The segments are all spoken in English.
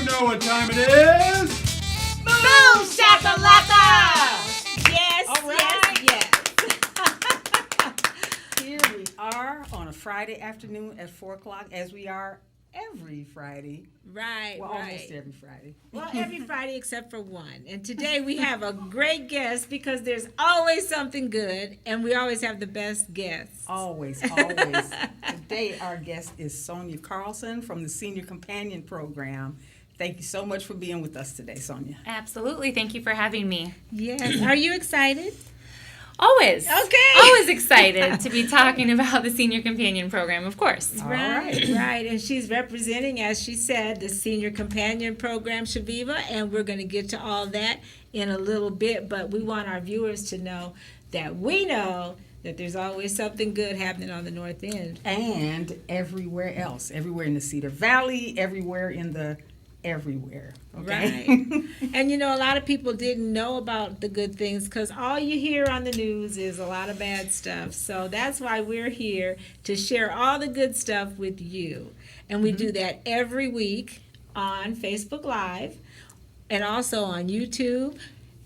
know what time it is? Boom shakalaka! Yes, All right. yes. Here we are on a Friday afternoon at 4 o'clock, as we are every Friday. Right, Well, right. almost every Friday. Well, every Friday except for one. And today we have a great guest because there's always something good, and we always have the best guests. Always, always. Today our guest is Sonya Carlson from the Senior Companion Program. Thank you so much for being with us today, Sonya. Absolutely. Thank you for having me. Yes. Are you excited? Always. Okay. Always excited to be talking about the Senior Companion Program, of course. All Right, right. And she's representing, as she said, the Senior Companion Program, Chaveevah, and we're going to get to all that in a little bit, but we want our viewers to know that we know that there's always something good happening on the North End. And everywhere else, everywhere in the Cedar Valley, everywhere, okay? Right. And you know, a lot of people didn't know about the good things because all you hear on the news is a lot of bad stuff. So that's why we're here to share all the good stuff with you. And we do that every week on Facebook Live and also on YouTube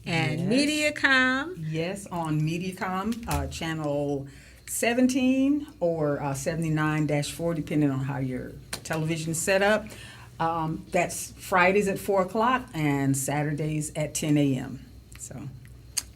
and Yes. MediaCom. Yes, on MediaCom, channel 17 or 79-4, depending on how your television is set up. That's Fridays at 4 o'clock and Saturdays at 10 a.m. So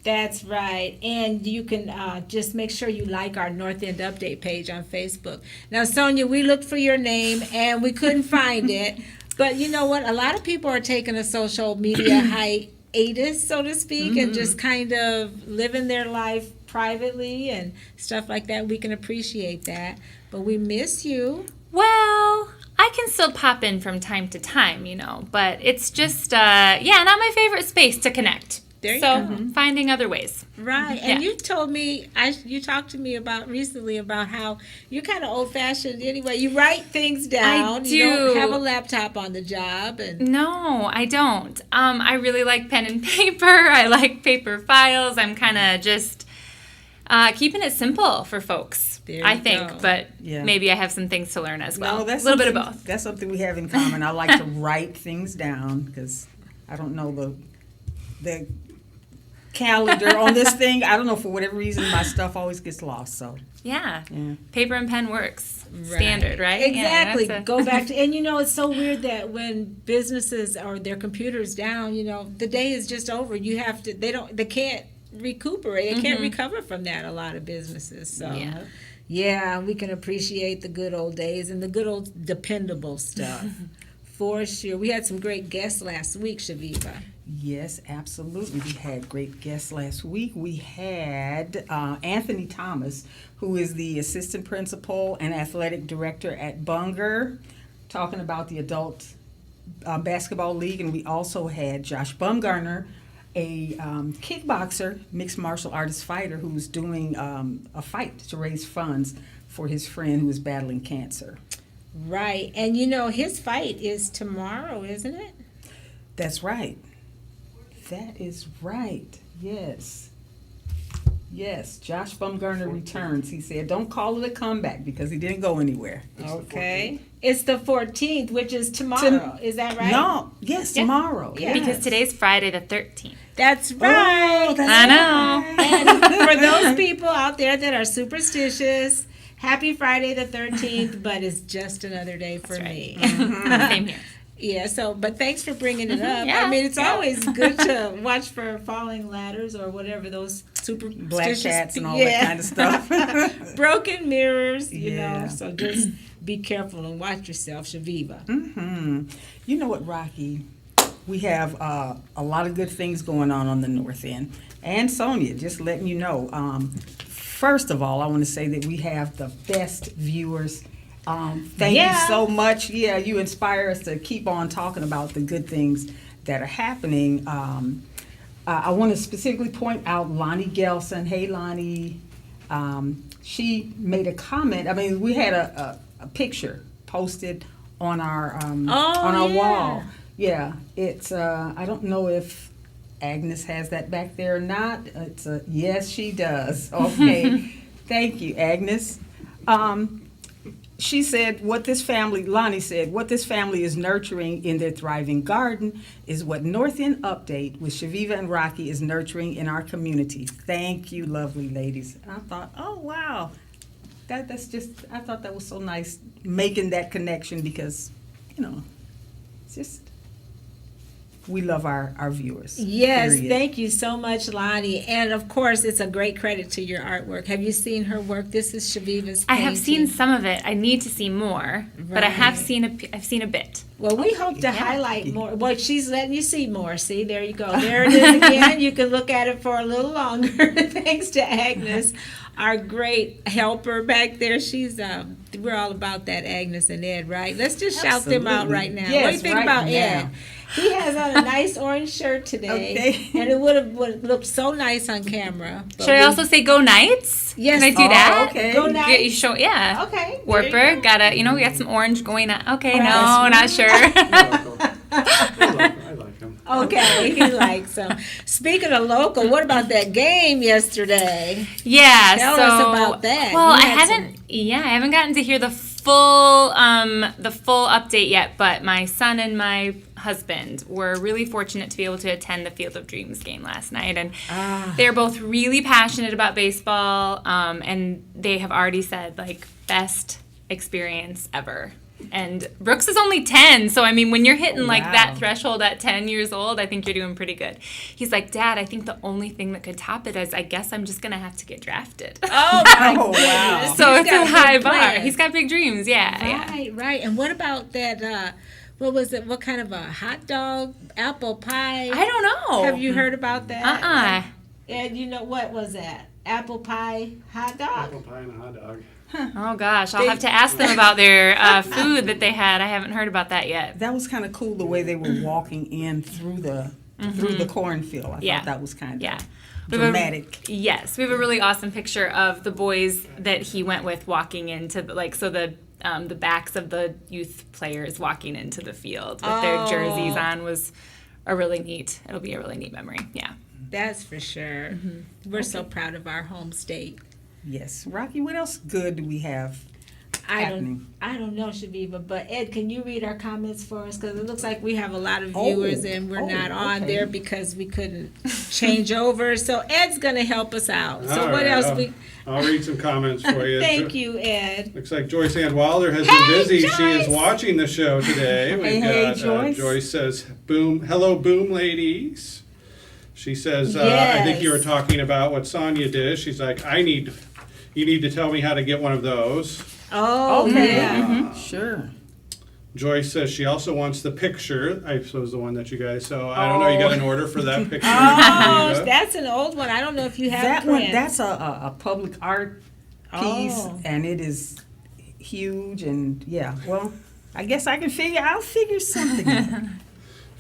That's right. And you can just make sure you like our North End Update page on Facebook. Now, Sonya, we looked for your name and we couldn't find it. But you know what? A lot of people are taking a social media hiatus, so to speak, and just kind of living their life privately and stuff like that. We can appreciate that. But we miss you. Well, I can still pop in from time to time, but it's just, not my favorite space to connect. There you so finding other ways. Right. And Yeah. you told me, you talked to me about recently about how you're kind of old fashioned anyway. You write things down. I You don't do. have a laptop on the job. And No, I don't. I really like pen and paper. I like paper files. I'm kind of just keeping it simple for folks. There I you think, go. but Yeah. maybe I have some things to learn as well. no, that's a little bit of something- both. That's something we have in common. I like to write things down because I don't know the calendar on this thing. I don't know, for whatever reason my stuff always gets lost. So Yeah. yeah. Paper and pen works. Standard, right? Exactly. Yeah, Go back to, and it's so weird that when businesses or their computers down, the day is just over. You have to, they can't recuperate. They can't recover from that, a lot of businesses. So yeah, we can appreciate the good old days and the good old dependable stuff. For sure. We had some great guests last week, Chaveevah. Yes, absolutely. We had great guests last week. We had Anthony Thomas, who is the assistant principal and athletic director at Bunger, talking about the adult basketball league. And we also had Josh Bumgarner, a kickboxer, mixed martial artist fighter, who's doing a fight to raise funds for his friend who is battling cancer. Right. And his fight is tomorrow, isn't it? That's right. That is right. Yes. Yes, Josh Bumgarner returns. He said, don't call it a comeback because he didn't go anywhere. Okay. It's the 14th, which is tomorrow. Is that right? No, yes, Yeah. tomorrow. Yeah. Because Yes. today's Friday the 13th. That's right. Oh, that's I know. right. And for those people out there that are superstitious, happy Friday the 13th, but it's just another day for me. Same here. Yeah, but thanks for bringing it up. Yeah, I mean, it's yeah. always good to watch for falling ladders or whatever those superstitious... Black cats and all that kind of stuff. Broken mirrors, Yeah. so just be careful and watch yourself, Chaveevah. You know what, Rocki? We have a lot of good things going on the North End. And Sonya, just letting you know, first of all, I want to say that we have the best viewers. Thank you so much. Yeah, you inspire us to keep on talking about the good things that are happening. I want to specifically point out Lonnie Gelson. Hey, Lonnie. She made a comment. I mean, we had a picture posted on our wall. Yeah, it's I don't know if Agnes has that back there or not. It's yes, she does. Okay, thank you, Agnes. she said, Lonnie said, what this family is nurturing in their thriving garden is what North End Update with Chaveevah and Rocki is nurturing in our community. Thank you, lovely ladies. And I thought, oh, wow. That's just, I thought that was so nice making that connection because, it's just, we love our viewers. Yes, period. thank you so much, Lonnie. And of course, it's a great credit to your artwork. Have you seen her work? This is Chaveevah's painting. I have seen some of it. I need to see more, but I have seen I've seen a bit. Well, we hope to highlight more. Well, she's letting you see more. See, there you go. There it is again. You can look at it for a little longer. Thanks to Agnes, our great helper back there. She's we're all about that, Agnes and Ed, right? Let's just shout them out right now. Yes, what do you think right about now. Ed? He has on a nice orange shirt today, Okay. and it would have looked so nice on camera. but Should I we- also say go Knights? Yes. Can I do Oh, that? okay. Go Yeah, nice. you show, yeah. Okay. there you Warper, go. gotta, we got some orange going on. Okay, no, Right. not sure. I like him. Okay, he likes them. Speaking of local, what about that game yesterday? Yeah, Tell so us about that. Well, You I had haven't gotten to hear the full update yet, but my son and my husband were really fortunate to be able to attend the Field of Dreams game last night, and they're both really passionate about baseball, and they have already said best experience ever. And Brooks is only 10, so I mean, when you're hitting that Wow. threshold at 10 years old, I think you're doing pretty good. He's like, Dad, I think the only thing that could top it is I guess I'm just gonna have to get drafted. Oh my Oh, wow. goodness. So He's it's got a high big bar. plans. He's got big dreams, yeah. Right, right. And what about that? What was it? What kind of a hot dog? Apple pie? I don't know. Have you heard about that? And you know what was that? Apple pie hot dog? Apple pie and a hot dog. Oh gosh, I'll have to ask them about their food that they had. I haven't heard about that yet. That was kind of cool the way they were walking in through the cornfield. I Yeah. thought that was kind of Yeah. We have a- dramatic. Yes, we have a really awesome picture of the boys that he went with walking into the backs of the youth players walking into the field with their jerseys on was it'll be a really neat memory. Yeah. That's for sure. We're so proud of our home state. Yes. Rocki, what else good do we have happening? I don't know, Chaveevah, but Ed, can you read our comments for us? Because it looks like we have a lot of viewers and we're not on okay. there because we couldn't change over. So Ed's going to help us out. So All what right, else I'll read some comments for you. Thank you, Ed. Looks like Joyce Ann Wilder has Hey, been busy. She is Joyce! watching the show today. We've Hey, got Joyce. Joyce says, hello, boom ladies. She says, I think you were Yes. talking about what Sonya did. She's like, you need to tell me how to get one of those. Oh, Okay. yeah. Sure. Joyce says she also wants the picture. I suppose the one that you guys. So I don't know. You got an order for that picture? Oh, Chaveevah? that's an old one. I don't know if you have That one, prints. that's a public art piece, Oh. and it is huge. And yeah, well, I guess I'll figure something out.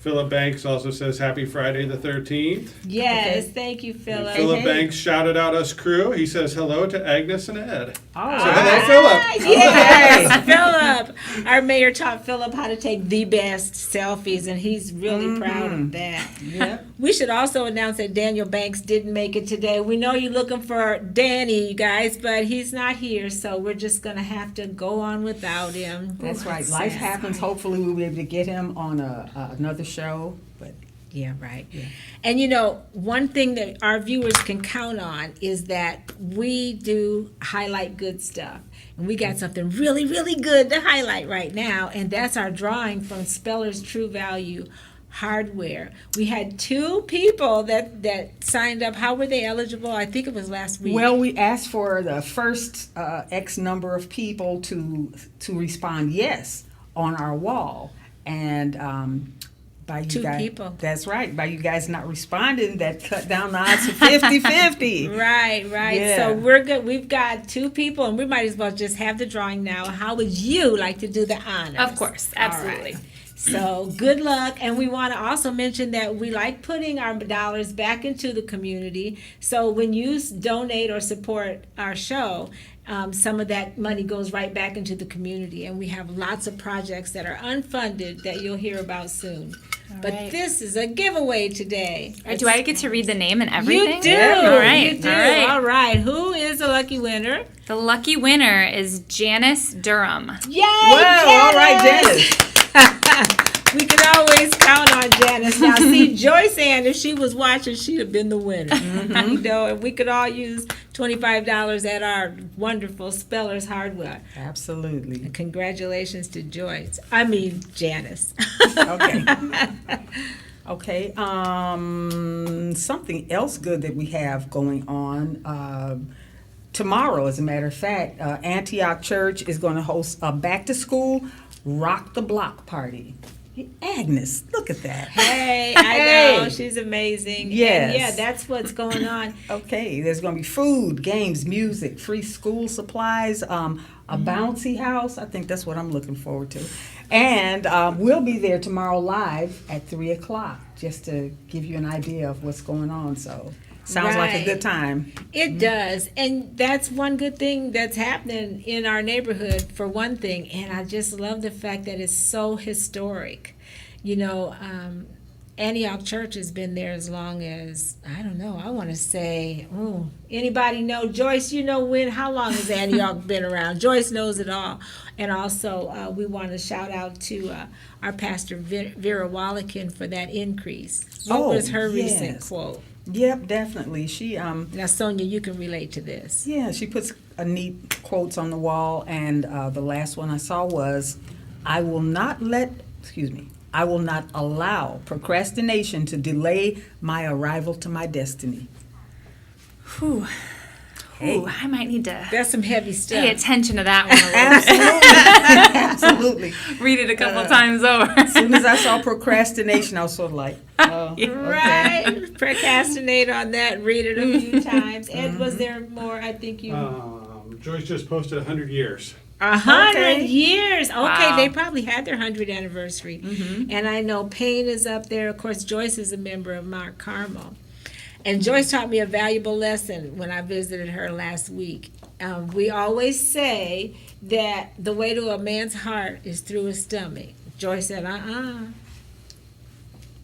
Philip Banks also says happy Friday the 13th. Yes, Okay. thank you, And Philip. Philip hey. Banks shouted out us crew. He says hello to Agnes and Ed. All So right. hello, Philip. Yes, Philip. Our mayor taught Philip how to take the best selfies, and he's really proud of that. Yep. We should also announce that Daniel Banks didn't make it today. We know you're looking for Danny, you guys, but he's not here, so we're just going to have to go on without him. That's Ooh, right. it's Life sad. happens. Hopefully, we'll be able to get him on another show. But Yeah, right. Yeah. And you know, one thing that our viewers can count on is that we do highlight good stuff. And we got something really, really good to highlight right now, and that's our drawing from Speller's True Value Hardware. We had 2 people that signed up. How were they eligible? I think it was last week. well, we asked for the first X number of people to respond yes on our wall, and by you 2 guys, people. That's right. By you guys not responding, that cut down the odds to 50-50. Right, right. Yeah. So we're good. We've got 2 people, and we might as well just have the drawing now. How would you like to do the honors? Of course, absolutely. All right. So good luck, and we want to also mention that we like putting our dollars back into the community. So when you donate or support our show, some of that money goes right back into the community, and we have lots of projects that are unfunded that you'll hear about soon. But right. this is a giveaway today. Do I get to read the name and everything? You do. Yeah. All right. You do. All right. All right. Who is the lucky winner? The lucky winner is Janice Durham. Yay! Wow, all right, Janice. We can always count on Janice. Now, see, Joyce Ann, if she was watching, she'd have been the winner. You know, and we could all use $25 at our wonderful Spellers Hardware. Absolutely. Congratulations to Janice. Okay. Okay. Something else good that we have going on. Tomorrow, as a matter of fact, Antioch Church is going to host a back-to-school Rock the Block party. Agnes, look at that. Hey, I know. She's amazing. Yes. And yeah, that's what's going on. Okay, there's going to be food, games, music, free school supplies, a bouncy house. I think that's what I'm looking forward to. And we'll be there tomorrow live at 3 o'clock, just to give you an idea of what's going on. So, sounds like a Right. good time. It does. And that's one good thing that's happening in our neighborhood, for one thing. And I just love the fact that it's so historic. You know, Antioch Church has been there as long as, I don't know, I want to say, anybody know? Joyce, you know how long has Antioch been around? Joyce knows it all. And also, we want to shout out to our pastor, Vera Wallakin, for that increase. What was her recent yes. quote? Yep, definitely. She Now, Sonya, you can relate to this. yeah, she puts a neat quotes on the wall, and the last one I saw was, I will not allow procrastination to delay my arrival to my destiny. Whew. Hey. Ooh, I might need to That's some heavy pay stuff. attention to that one a Absolutely. little bit. Read it a couple times over. As soon as I saw procrastination, I was sort of like, oh, okay. Right. Procrastinate on that. Read it a few times. Ed, was there more? I think you. Joyce just posted 100 years. 100 Okay. years. Okay, Wow. they probably had their 100th anniversary. And I know Payne is up there. Of course, Joyce is a member of Mount Carmel. And Joyce taught me a valuable lesson when I visited her last week. We always say that the way to a man's heart is through his stomach. Joyce said,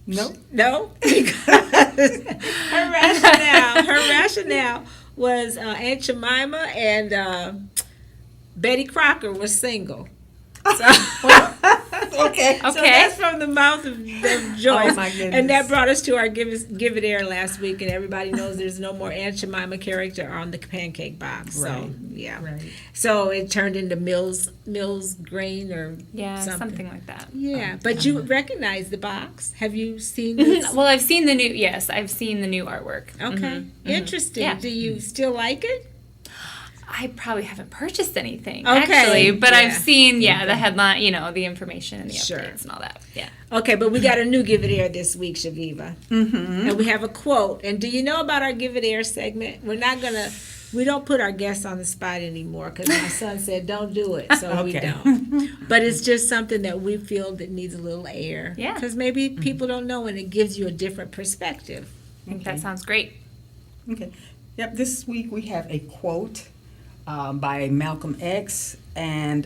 No. No, because her rationale was Aunt Jemima and Betty Crocker was single. Okay. So that's from the mouth of Joyce. Oh, my goodness. And that brought us to our Give It Air last week, and everybody knows there's no more Aunt Jemima character on the pancake box. So, Right. yeah. Right. So it turned into Mills grain or Yeah, something. something like that. Yeah, but you recognize the box. Have you seen this? Well, I've seen the new artwork. Okay, interesting. Yeah. Do you still like it? I probably haven't purchased anything, Okay. actually, but I've Yeah. seen, the headline, the information and the Sure. updates and all that. Yeah. Okay, but we got a new Give It Air this week, Chaveevah. And we have a quote. And do you know about our Give It Air segment? We don't put our guests on the spot anymore because my son said don't do it, so we Okay. don't. But it's just something that we feel that needs a little air. Yeah. Because maybe people don't know and it gives you a different perspective. I think that sounds great. Okay. Yep, this week we have a quote by Malcolm X, and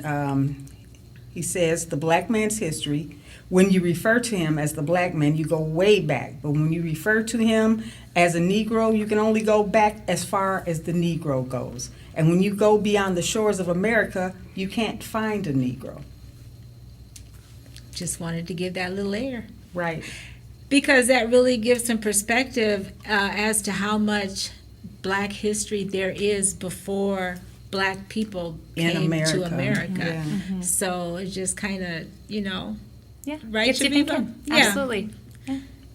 he says, the black man's history, when you refer to him as the black man, you go way back. But when you refer to him as a Negro, you can only go back as far as the Negro goes. And when you go beyond the shores of America, you can't find a Negro. Just wanted to give that little air. Right. Because that really gives some perspective as to how much black history there is before black people In came America. to America. Yeah. So it just kind of, Yeah. right, Gets you Chaveevah? thinking. Yeah. Absolutely.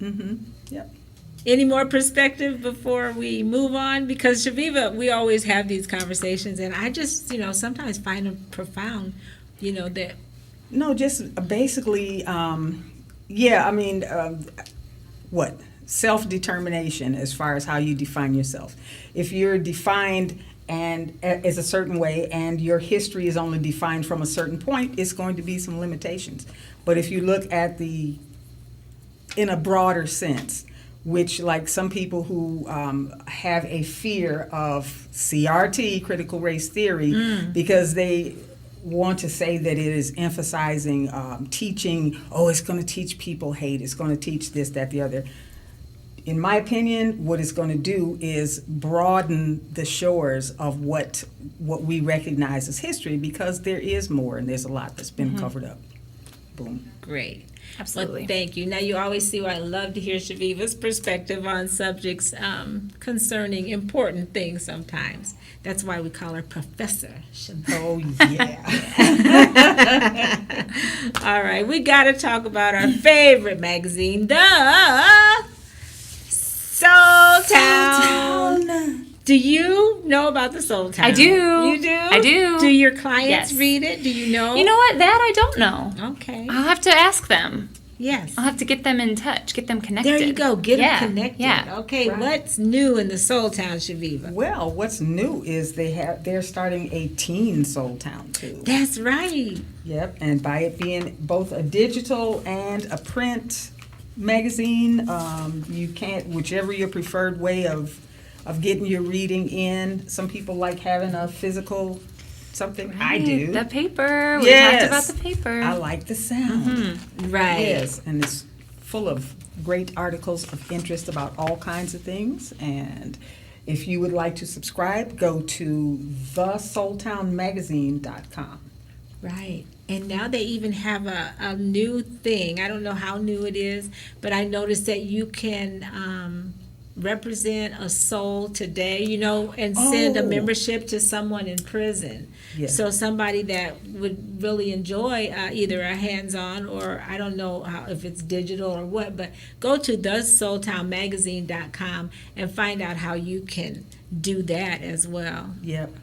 Mm-hmm. Yep. Any more perspective before we move on? Because Chaveevah, we always have these conversations, and I just, sometimes find them profound, that. No, just basically, what? Self-determination as far as how you define yourself. If you're defined and as a certain way and your history is only defined from a certain point, it's going to be some limitations. But if you look at in a broader sense, which like some people who have a fear of CRT, critical race theory, because they want to say that it is emphasizing teaching, it's going to teach people hate, it's going to teach this, that, the other. In my opinion, what it's going to do is broaden the shores of what we recognize as history, because there is more and there's a lot that's been covered up. Boom. Great. Absolutely. Well, thank you. Now, you always see why I love to hear Chaveevah's perspective on subjects concerning important things sometimes. That's why we call her Professor Chaveevah. Oh, yeah. All right, we got to talk about our favorite magazine, the Soul Town. Do you know about the Soul Town? I do. You do? I do. Do your clients Yes. read it? Do you know? You know what? That I don't know. Okay. I'll have to ask them. Yes. I'll have to get them in touch, get them connected. There you go. Get Yeah, them connected. Yeah. Okay, Right. what's new in the Soul Town, Chaveevah? Well, what's new is they're starting a teen Soul Town too. That's right. Yep, and by it being both a digital and a print magazine, you can't, whichever your preferred way of getting your reading in. Some people like having a physical something. I Right, do. The paper. We Yes. talked about the paper. I like the sound. Right. Yes, and it's full of great articles of interest about all kinds of things. And if you would like to subscribe, go to thesoultownmagazine.com. Right. And now they even have a new thing. I don't know how new it is, but I noticed that you can represent a soul today, and send a Oh. membership to someone in prison. Yes. So somebody that would really enjoy either a hands-on, or I don't know if it's digital or what, but go to thesoultownmagazine.com and find out how you can do that as well. Yep,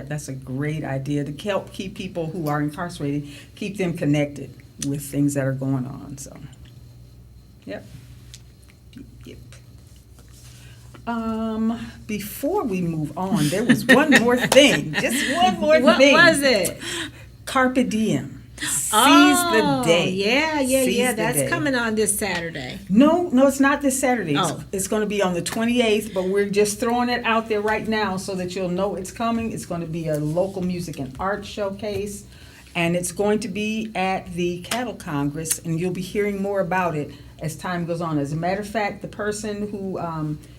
that's a great idea to help keep people who are incarcerated, keep them connected with things that are going on. So, yep. Before we move on, there was one more thing. Just one more What thing. was it? Carpe diem. Seize Oh, the day. Yeah, Seize the that's day. coming on this Saturday. No, it's not this Saturday. Oh. It's going to be on the 28th, but we're just throwing it out there right now so that you'll know it's coming. It's going to be a local music and art showcase, and it's going to be at the Cattle Congress, and you'll be hearing more about it as time goes on. As a matter of fact, the person who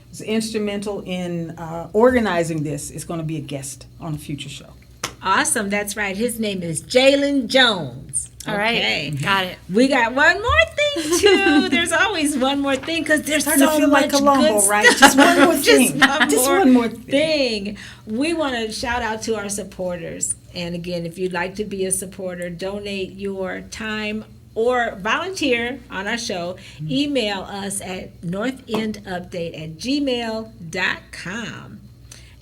was instrumental in organizing this is going to be a guest on a future show. Awesome, that's right. His name is Jalen Jones. All right. Okay. Got it. We got one more thing too. There's always one more thing because there's Starting so to feel much like Columbo, good right? stuff. Just one more thing. Just one more thing. thing. We want to shout out to our supporters. And again, if you'd like to be a supporter, donate your time or volunteer on our show. Email us at northendupdate@gmail.com.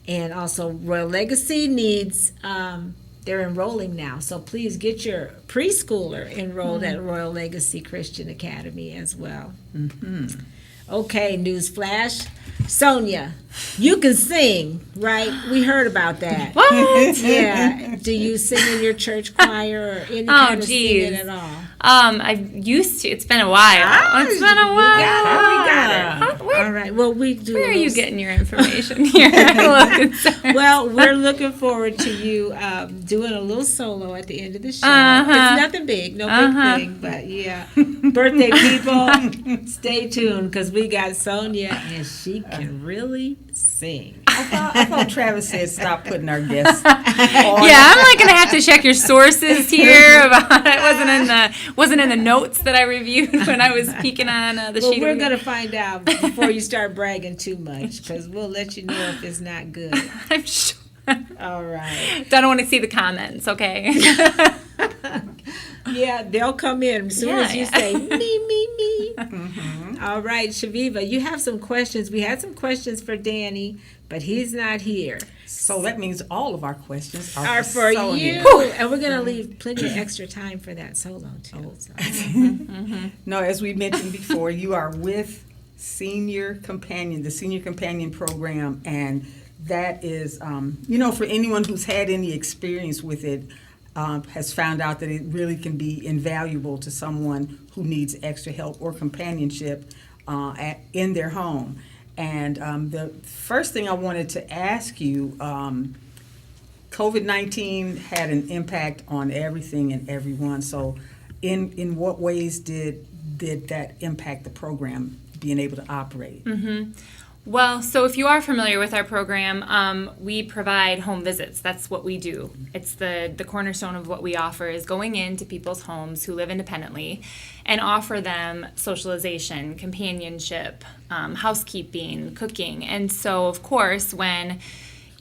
And also, Royal Legacy needs, they're enrolling now. So please get your preschooler enrolled at Royal Legacy Christian Academy as well. Okay, newsflash. Sonya, you can sing, right? We heard about that. What? Yeah. Do you sing in your church choir or any kind of singing geez. at all? I used to. It's been a while. It's been a while. We got it. Huh? All right. Well, we do. Where a are you little- getting your information here? I'm a little concerned. Well, we're looking forward to you doing a little solo at the end of the show. Uh-huh. It's nothing big, no big thing, but yeah. Birthday people, stay tuned because we got Sonya and she can really sing. I thought Travis said stop putting our guests on. Yeah, I'm like gonna have to check your sources here. About it wasn't in the notes that I reviewed when I was peeking on the Well, sheet. we're of- going to find out before you start bragging too much because we'll let you know if it's not good. I'm sure. All right. Don't want to see the comments. Okay. Yeah, they'll come in as soon as you Yeah. say, me. All right, Chaveevah, you have some questions. We had some questions for Danny, but he's not here. So that means all of our questions Are for Sonya. you. And we're going to leave plenty of extra time for that solo, too. So. No, as we mentioned before, you are with Senior Companion, the Senior Companion program, and that is, for anyone who's had any experience with it, has found out that it really can be invaluable to someone who needs extra help or companionship in their home. And the first thing I wanted to ask you, COVID-19 had an impact on everything and everyone. So in what ways did that impact the program being able to operate? Well, so if you are familiar with our program, we provide home visits. That's what we do. It's the cornerstone of what we offer is going into people's homes who live independently and offer them socialization, companionship, housekeeping, cooking. And so, of course, when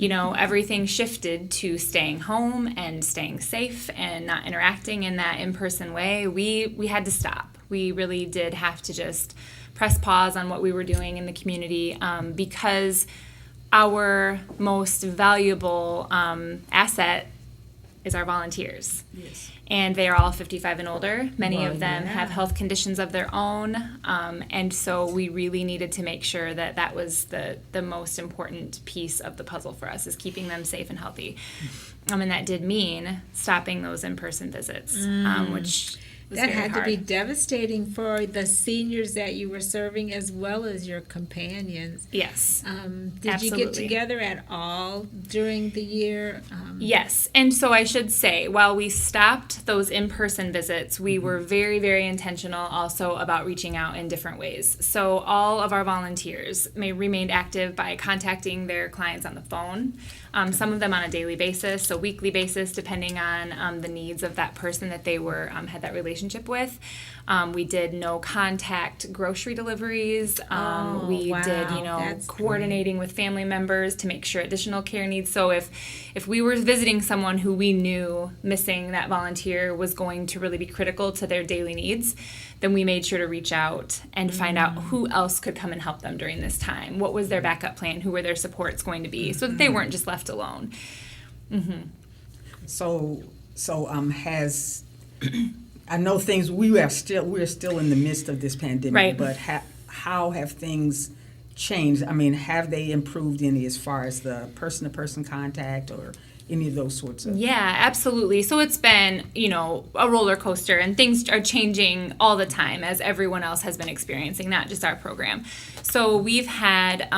everything shifted to staying home and staying safe and not interacting in that in-person way, we had to stop. We really did have to just press pause on what we were doing in the community because our most valuable asset is our volunteers. Yes. And they are all 55 and older. Many of them yeah. have health conditions of their own. And so we really needed to make sure that was the most important piece of the puzzle for us, is keeping them safe and healthy. And that did mean stopping those in-person visits, which was That very had hard. to be devastating for the seniors that you were serving as well as your companions. Yes. Did you get Absolutely. together at all during the year? Yes, and so I should say, while we stopped those in-person visits, we were very, very intentional also about reaching out in different ways. So all of our volunteers remained active by contacting their clients on the phone, some of them on a daily basis, so weekly basis, depending on the needs of that person that they were had that relationship with. We did no contact grocery deliveries. We wow, did, that's coordinating with family members to make sure additional care needs. So if we were visiting someone who we knew missing that volunteer was going to really be critical to their daily needs, then we made sure to reach out and find out who else could come and help them during this time. What was their backup plan? Who were their supports going to be? So that they weren't just left alone. So has I know things we're still in the midst of this pandemic, Right. but how have things changed? I mean, have they improved any as far as the person-to-person contact or any of those sorts of? Yeah, absolutely. So it's been, a roller coaster, and things are changing all the time as everyone else has been experiencing, not just our program. So we've had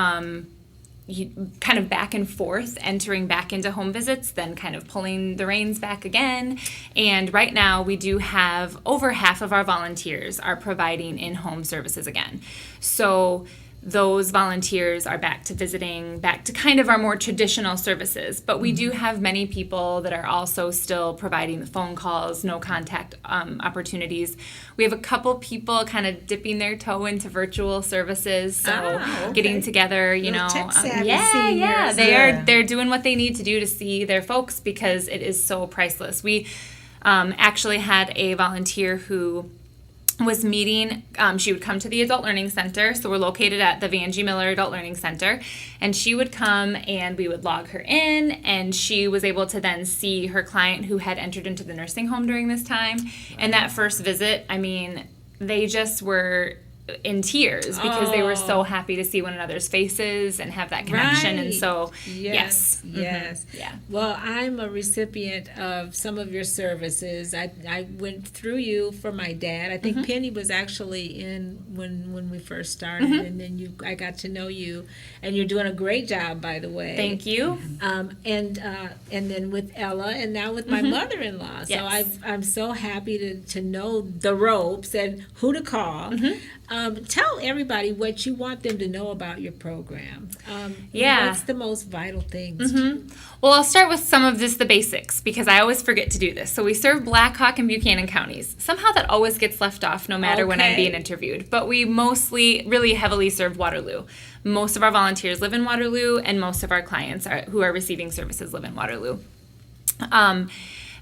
kind of back and forth, entering back into home visits, then kind of pulling the reins back again. And right now we do have over half of our volunteers are providing in-home services again. So those volunteers are back to visiting, back to kind of our more traditional services. But we do have many people that are also still providing the phone calls, no contact opportunities. We have a couple people kind of dipping their toe into virtual services, so okay. getting together, Little tech-savvy yeah, seniors. they're doing what they need to do to see their folks because it is so priceless. We actually had a volunteer who was meeting, she would come to the Adult Learning Center, so we're located at the Van G. Miller Adult Learning Center, and she would come and we would log her in, and she was able to then see her client who had entered into the nursing home during this time. And that first visit, they just were in tears because they were so happy to see one another's faces and have that connection. Right. And so, Yes. Yeah. Well, I'm a recipient of some of your services. I went through you for my dad. I think Penny was actually in when we first started, and then I got to know you, and you're doing a great job, by the way. Thank you. And then with Ella, and now with my mother-in-law. So Yes. I'm so happy to know the ropes and who to call. Tell everybody what you want them to know about your program. What's the most vital things? Well, I'll start with some of just the basics because I always forget to do this. So we serve Black Hawk and Buchanan counties. Somehow that always gets left off no matter when I'm Okay. being interviewed. But we mostly really heavily serve Waterloo. Most of our volunteers live in Waterloo, and most of our clients who are receiving services live in Waterloo.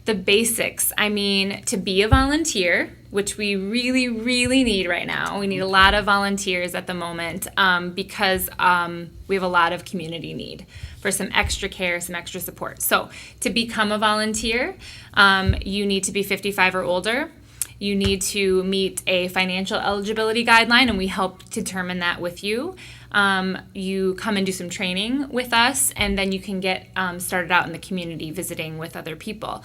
The basics, to be a volunteer, which we really, really need right now. We need a lot of volunteers at the moment because we have a lot of community need for some extra care, some extra support. So to become a volunteer, you need to be 55 or older. You need to meet a financial eligibility guideline, and we help determine that with you. You come and do some training with us, and then you can get started out in the community visiting with other people.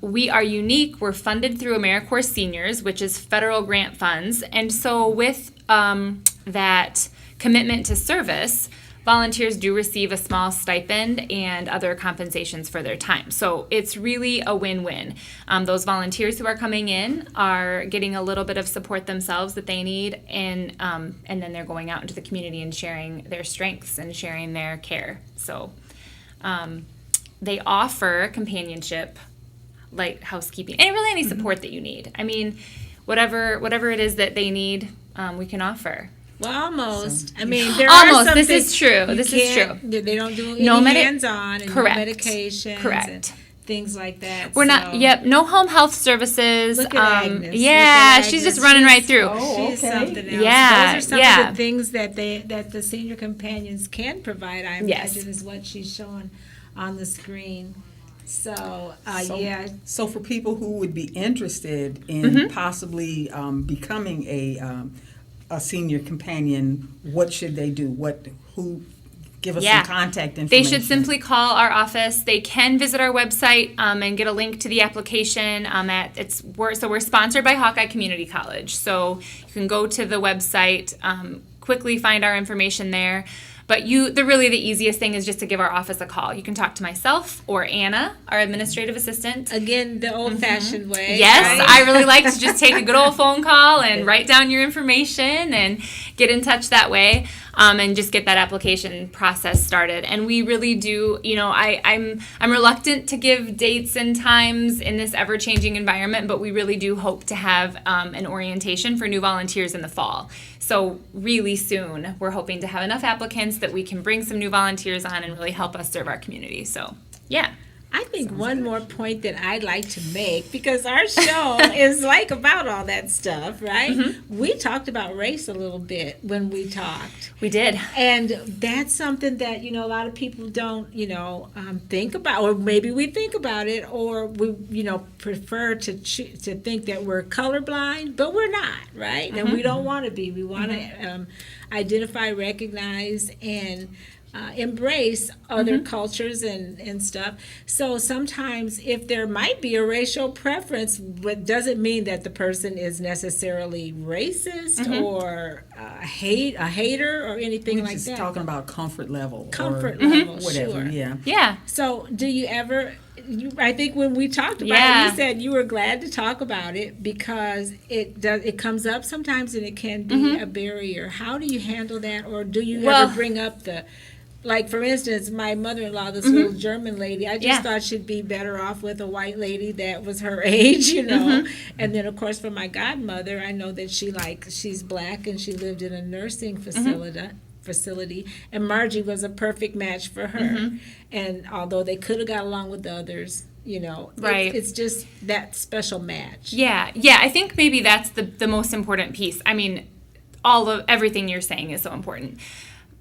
We are unique. We're funded through AmeriCorps Seniors, which is federal grant funds. And so with that commitment to service, volunteers do receive a small stipend and other compensations for their time. So it's really a win-win. Those volunteers who are coming in are getting a little bit of support themselves that they need, and then they're going out into the community and sharing their strengths and sharing their care. So they offer companionship, like housekeeping, and really any support that you need. I mean, whatever it is that they need, we can offer. Well, almost. I mean, there Almost. are some This things is true. you This is can't- true. They don't do No any medi- hands-on and Correct. no medications Correct. and things like that. We're not. So- Yep. No home health services. Look at Agnes. Yeah, Look at she's just Agnes. running right She's- through. Oh, She's okay. something else. Yeah, Those are some yeah. of the things that the senior companions can provide. I Yes. imagine is what she's showing on the screen. So, So- yeah. So for people who would be interested in Mm-hmm. possibly becoming a senior companion, what should they do? Give us Yeah. some contact They information. should simply call our office. They can visit our website and get a link to the application. We're sponsored by Hawkeye Community College, so you can go to the website, quickly find our information there. But the easiest thing is just to give our office a call. You can talk to myself or Anna, our administrative assistant. Again, the old-fashioned way. Yes, right? I really like to just take a good old phone call and write down your information and get in touch that way, and just get that application process started. And we really do, I'm reluctant to give dates and times in this ever-changing environment, but we really do hope to have an orientation for new volunteers in the fall. So really soon, we're hoping to have enough applicants that we can bring some new volunteers on and really help us serve our community. So, yeah. I think one more point that I'd like to make, because our show is like about all that stuff, right? Mm-hmm. We talked about race a little bit when we talked. We did. And that's something that, a lot of people don't, think about, or maybe we think about it, or we, prefer to think that we're colorblind, but we're not, right? And we don't want to be. We want to identify, recognize, and embrace other cultures and stuff. So sometimes if there might be a racial preference, but doesn't mean that the person is necessarily racist or a hater or anything We're like just that. talking about comfort level. Comfort or level, whatever, sure. yeah. Yeah. So do you ever, I think when we talked about Yeah. it, you said you were glad to talk about it because it comes up sometimes and it can be a barrier. How do you handle that, or do you Well- ever bring up like, for instance, my mother-in-law, this little German lady, I just Yeah. thought she'd be better off with a white lady that was her age, And then, of course, for my godmother, I know that she's black and she lived in a nursing facility, and Margie was a perfect match for her. And although they could have got along with the others, Right. it's just that special match. Yeah, I think maybe that's the most important piece. I mean, everything you're saying is so important.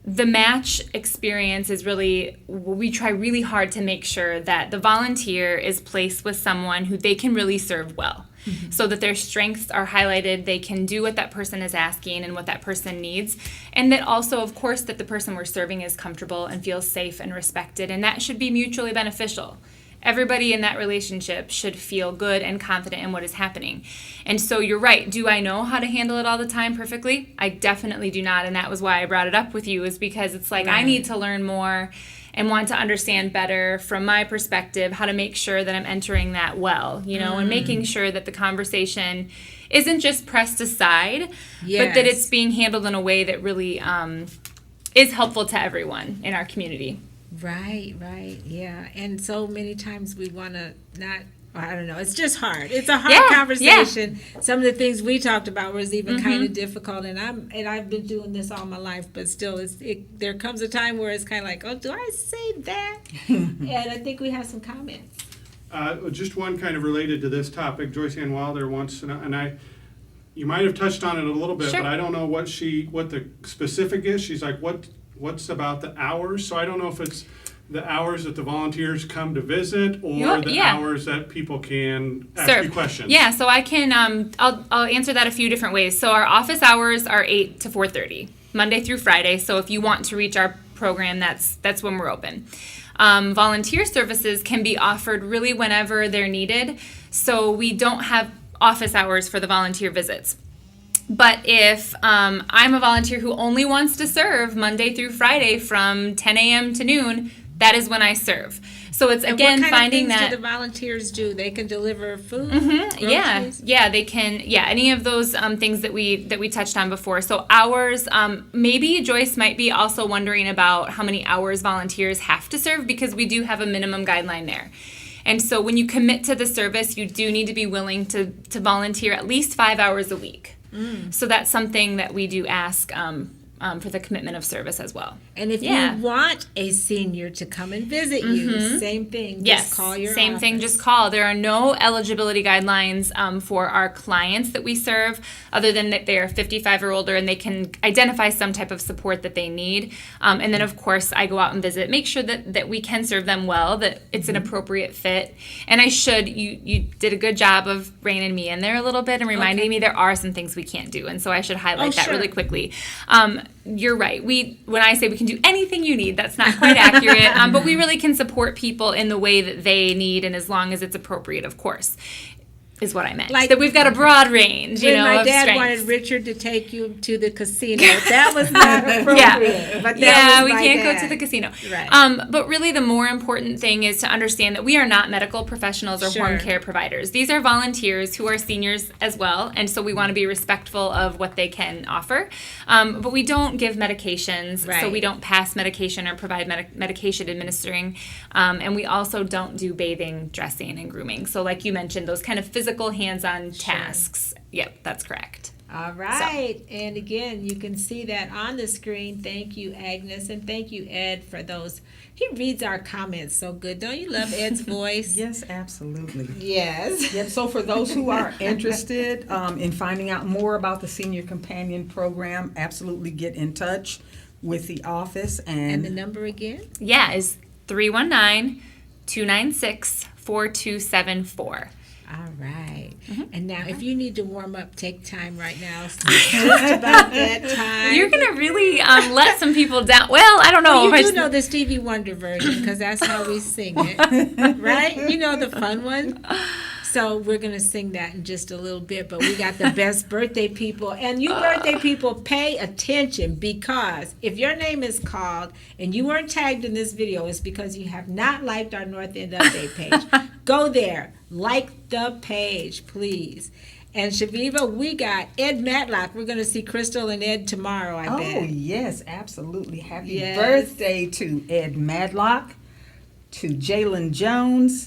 The match experience is really, we try really hard to make sure that the volunteer is placed with someone who they can really serve well. So that their strengths are highlighted, they can do what that person is asking and what that person needs. And that also, of course, that the person we're serving is comfortable and feels safe and respected. And that should be mutually beneficial. Everybody in that relationship should feel good and confident in what is happening. And so you're right. Do I know how to handle it all the time perfectly? I definitely do not. And that was why I brought it up with you, is because it's like I need to learn more and want to understand better from my perspective how to make sure that I'm entering that well, and making sure that the conversation isn't just pressed aside, but that it's being handled in a way that really is helpful to everyone in our community. Right, yeah. And so many times we want to I don't know, it's just hard. It's a hard conversation. Some of the things we talked about was even kind of difficult, and I've been doing this all my life, but still there comes a time where it's kind of like, oh, do I say that? And I think we have some comments. Just one kind of related to this topic. Joyce Ann Wilder wants to know, and you might have touched on it a little bit, Sure. but I don't know what the specific is. She's like, what's about the hours? So I don't know if it's the hours that the volunteers come to visit, or the hours that people can ask you questions. Yeah, so I can, I'll answer that a few different ways. So our office hours are 8 to 4:30, Monday through Friday. So if you want to reach our program, that's when we're open. Volunteer services can be offered really whenever they're needed. So we don't have office hours for the volunteer visits. But if I'm a volunteer who only wants to serve Monday through Friday from 10 a.m. to noon, that is when I serve. So it's, again, finding that. What kind of things do the volunteers do? They can deliver food? Yeah, they can. Yeah, any of those things that we touched on before. So hours, maybe Joyce might be also wondering about how many hours volunteers have to serve, because we do have a minimum guideline there. And so when you commit to the service, you do need to be willing to volunteer at least 5 hours a week. So that's something that we do ask for the commitment of service as well. And if you want a senior to come and visit you, same thing. Just call your same office. thing. Just call. There are no eligibility guidelines for our clients that we serve, other than that they are 55 or older and they can identify some type of support that they need. And then, of course, I go out and visit, make sure that we can serve them well, that it's an appropriate fit. And you did a good job of reining me in there a little bit and reminding me there are some things we can't do. And so I should highlight that really quickly. You're right. When I say we can do anything you need, that's not quite accurate. But we really can support people in the way that they need, and as long as it's appropriate, of course, is what I meant. Like that we've got a broad range, when my of dad strengths. wanted Richard to take you to the casino, that was not appropriate. But we can't go to the casino. Right. But really the more important thing is to understand that we are not medical professionals or home care providers. These are volunteers who are seniors as well, and so we want to be respectful of what they can offer. But we don't give medications, so we don't pass medication or provide medication administering. And we also don't do bathing, dressing, and grooming. So like you mentioned, those kind of physical hands-on tasks. Yep, that's correct. All right. So. And again, you can see that on the screen. Thank you, Agnes, and thank you, Ed, for those. He reads our comments so good. Don't you love Ed's voice? Yes, absolutely. Yes. Yep. So for those who are interested in finding out more about the Senior Companion Program, absolutely get in touch with the office. And the number again? Yeah, is 319-296-4274. All right. And now, if you need to warm up, take time right now. So just about that time. You're going to really let some people down. Well, I don't know. Well, you do know the Stevie Wonder version, because that's how we sing it. Right? You know the fun one? So we're going to sing that in just a little bit, but we got the best birthday people. And you birthday people, pay attention, because if your name is called and you weren't tagged in this video, it's because you have not liked our North End Update page. Go there. Like the page, please. And Chaveevah, we got Ed Matlock. We're going to see Crystal and Ed tomorrow, I bet. Oh, yes, absolutely. Happy birthday to Ed Matlock, to Jalen Jones,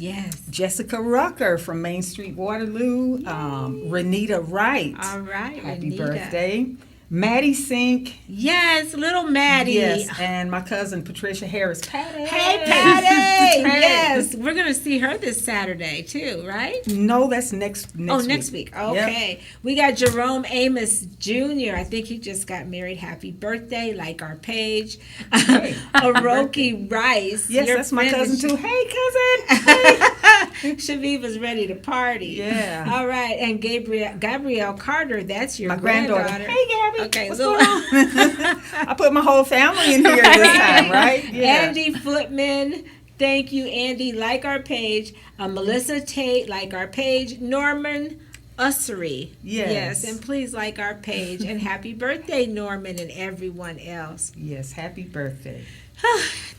Jessica Rucker from Main Street Waterloo, Renita Wright. All right, happy Renita. Birthday. Maddie Sink. Yes, little Maddie. Yes, and my cousin Patricia Harris. Patty. Hey, Patty. Yes, we're going to see her this Saturday too, right? No, that's next week. Next week. Okay. Yep. We got Jerome Amos Jr. I think he just got married. Happy birthday, like our page. Hey, Rocki Rice. Yes, that's my cousin too. Hey, cousin. Hey. Chaveevah's ready to party. Yeah. All right, and Gabrielle Carter, that's your my granddaughter. Hey, Gabby. Okay, what's going on? I put my whole family in here this time, right? Yeah. Andy Footman, thank you, Andy. Like our page. Melissa Tate, like our page. Norman Ussery. Yes, and please like our page. And happy birthday, Norman, and everyone else. Yes, happy birthday.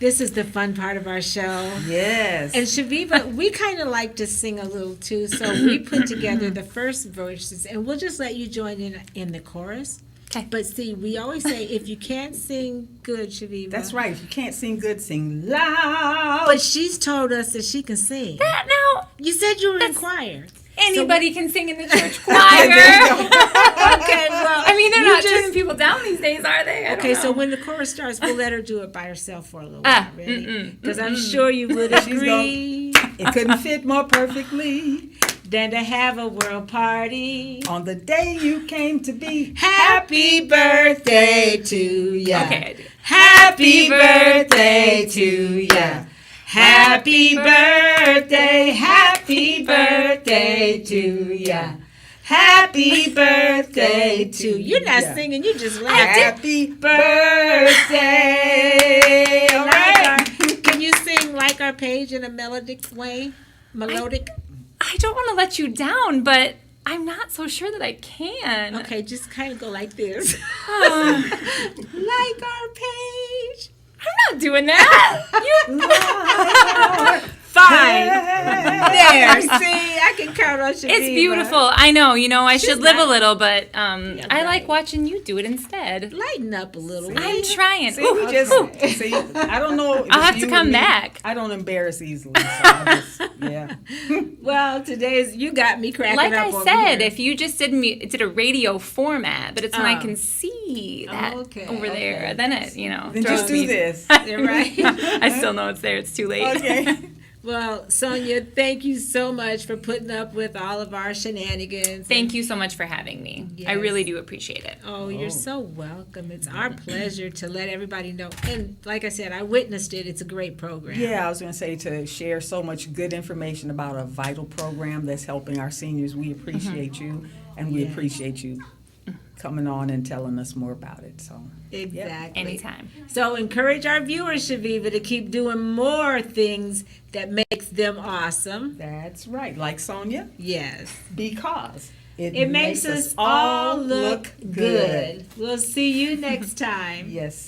This is the fun part of our show. Yes. And Chaveevah, we kind of like to sing a little too, so we put together the first verses, and we'll just let you join in the chorus. Okay. But see, we always say, if you can't sing good, Chaveevah. That's right. If you can't sing good, sing loud. But she's told us that she can sing. That now? You said you were in choir. Anybody can sing in the church choir. Okay, well, I mean, they're not turning people down these days, are they? Okay, so when the chorus starts, we'll let her do it by herself for a little while, ready? Because I'm sure you would agree. It couldn't fit more perfectly than to have a world party on the day you came to be. Happy birthday to ya. Okay, I do. Happy birthday to ya. Happy birthday, happy birthday to ya. Happy birthday to you. You're not singing, you just laughed. Happy birthday. All right. Can you sing like our page in a melodic way? Melodic? I don't want to let you down, but I'm not so sure that I can. Okay, just kind of go like this. Like our page. I'm not doing that. Fine. There. See, I can count on Chaveevah. It's beautiful. I know. I should live not- a little, but I right. like watching you do it instead. Lighten up a little. I'm trying. See, Ooh, we just, ooh. see, I don't know. if I'll have to you come or me, back. I don't embarrass easily. So I just, yeah. Well, you got me cracking Like up I over said, here. if you just did a radio format, but it's when I can see that Okay, over there, okay. then it, Then throws just do me. this. You're right. I still know it's there. It's too late. Okay. Well, Sonya, thank you so much for putting up with all of our shenanigans. Thank you so much for having me. I Yes. really do appreciate it. Oh, you're so welcome. It's our pleasure to let everybody know. And like I said, I witnessed it. It's a great program. Yeah, I was going to say, to share so much good information about a vital program that's helping our seniors. We appreciate you, and we Yeah. appreciate you coming on and telling us more about it. So Exactly. Anytime. So encourage our viewers, Chaveevah, to keep doing more things that makes them awesome. that's right, like Sonya, Yes. because It makes us all look good. We'll see you next time. Yes.